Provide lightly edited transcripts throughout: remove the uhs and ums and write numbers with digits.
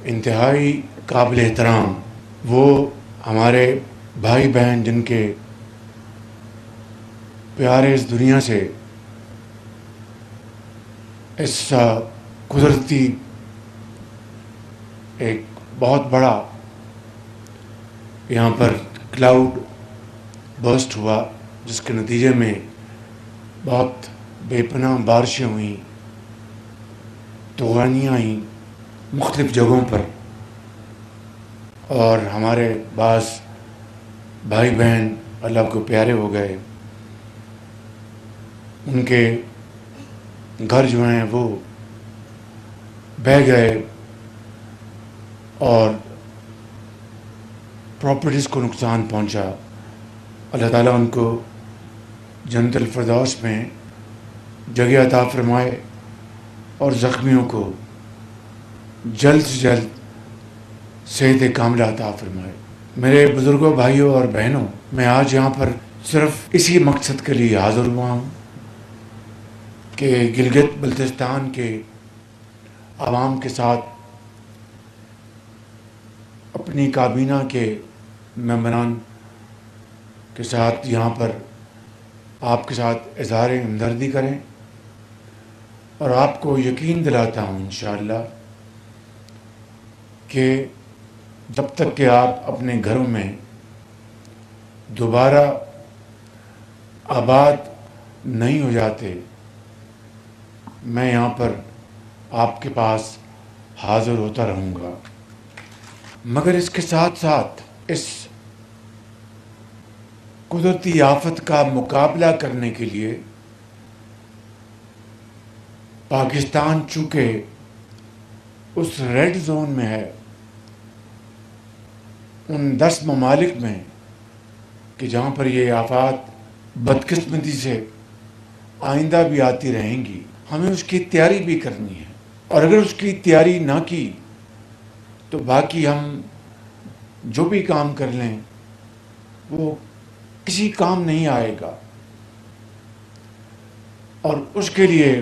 انتہائی قابل احترام، وہ ہمارے بھائی بہن جن کے پیارے اس دنیا سے اس قدرتی ایک بہت بڑا یہاں پر کلاؤڈ برسٹ ہوا، جس کے نتیجے میں بہت بے پناہ بارشیں ہوئیں، طوفانیاں آئیں مختلف جگہوں پر، اور ہمارے بعض بھائی بہن اللہ کو پیارے ہو گئے، ان کے گھر جو ہیں وہ بہہ گئے اور پراپرٹیز کو نقصان پہنچا۔ اللہ تعالیٰ ان کو جنت الفردوس میں جگہ عطا فرمائے اور زخمیوں کو جلد سے جلد صحت کاملہ عطا فرمائے۔ میرے بزرگوں، بھائیوں اور بہنوں، میں آج یہاں پر صرف اسی مقصد کے لیے حاضر ہوا ہوں کہ گلگت بلتستان کے عوام کے ساتھ، اپنی کابینہ کے ممبران کے ساتھ یہاں پر آپ کے ساتھ اظہار ہمدردی کریں، اور آپ کو یقین دلاتا ہوں انشاءاللہ کہ جب تک کہ آپ اپنے گھروں میں دوبارہ آباد نہیں ہو جاتے، میں یہاں پر آپ کے پاس حاضر ہوتا رہوں گا۔ مگر اس کے ساتھ ساتھ اس قدرتی آفت کا مقابلہ کرنے کے لیے پاکستان چونکہ اس ریڈ زون میں ہے، ان 10 ممالک میں کہ جہاں پر یہ آفات بدقسمتی سے آئندہ بھی آتی رہیں گی، ہمیں اس کی تیاری بھی کرنی ہے، اور اگر اس کی تیاری نہ کی تو باقی ہم جو بھی کام کر لیں وہ کسی کام نہیں آئے گا۔ اور اس کے لیے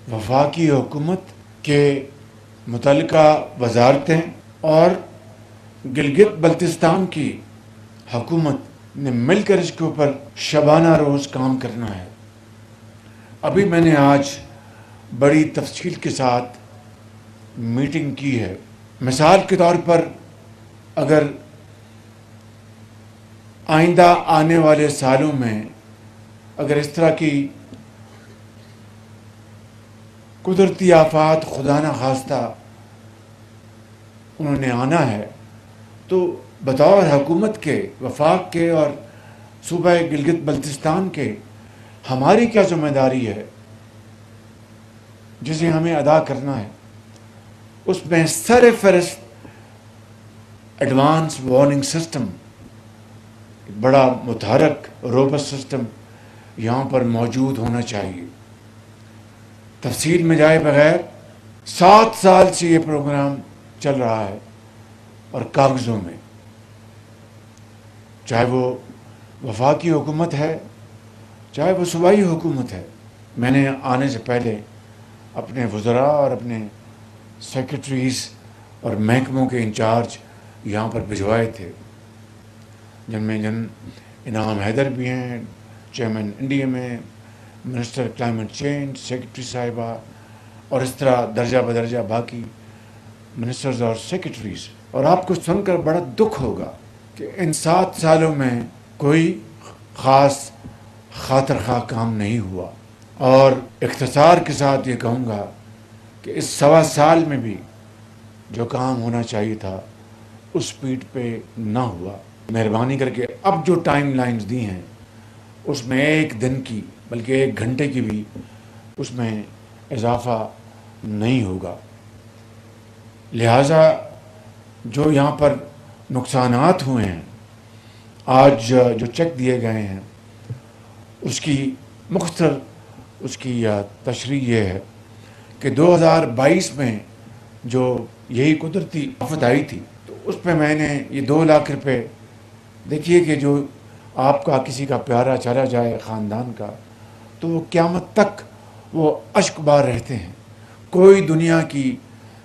وفاقی حکومت کے متعلقہ وزارتیں اور گلگت بلتستان کی حکومت نے مل کر اس کے اوپر شبانہ روز کام کرنا ہے۔ ابھی میں نے آج بڑی تفصیل کے ساتھ میٹنگ کی ہے۔ مثال کے طور پر اگر آئندہ آنے والے سالوں میں اگر اس طرح کی قدرتی آفات خدا نہ خواستہ انہوں نے آنا ہے، تو بطور حکومت کے، وفاق کے اور صوبہ گلگت بلتستان کے ہماری کیا ذمہ داری ہے جسے ہمیں ادا کرنا ہے؟ اس میں سر فہرست ایڈوانس وارننگ سسٹم، بڑا متحرک روبس سسٹم یہاں پر موجود ہونا چاہیے۔ تفصیل میں جائے بغیر 7 سال سے یہ پروگرام چل رہا ہے، اور کاغذوں میں، چاہے وہ وفاقی حکومت ہے چاہے وہ صوبائی حکومت ہے۔ میں نے آنے سے پہلے اپنے وزراء اور اپنے سیکرٹریز اور محکموں کے انچارج یہاں پر بھجوائے تھے، جن میں انعام حیدر بھی ہیں، چیئرمین انڈیا میں، منسٹر کلائمیٹ چینج، سیکرٹری صاحبہ، اور اس طرح درجہ بدرجہ باقی منسٹرز اور سیکرٹریز۔ اور آپ کو سن کر بڑا دکھ ہوگا کہ ان 7 سالوں میں کوئی خاص خاطر خواہ کام نہیں ہوا، اور اختصار کے ساتھ یہ کہوں گا کہ اس 1.25 سال میں بھی جو کام ہونا چاہیے تھا اس سپیڈ پہ نہ ہوا۔ مہربانی کر کے اب جو ٹائم لائنز دی ہیں اس میں 1 دن کی بلکہ 1 گھنٹے کی بھی اس میں اضافہ نہیں ہوگا۔ لہٰذا جو یہاں پر نقصانات ہوئے ہیں، آج جو چیک دیے گئے ہیں، اس کی مختصر اس کی تشریح یہ ہے کہ 2022 میں جو یہی قدرتی آفت آئی تھی، تو اس پہ میں نے یہ 2 لاکھ روپے، دیکھیے کہ جو آپ کا کسی کا پیارا چلا جائے خاندان کا، تو وہ قیامت تک وہ اشک بار رہتے ہیں۔ کوئی دنیا کی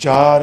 4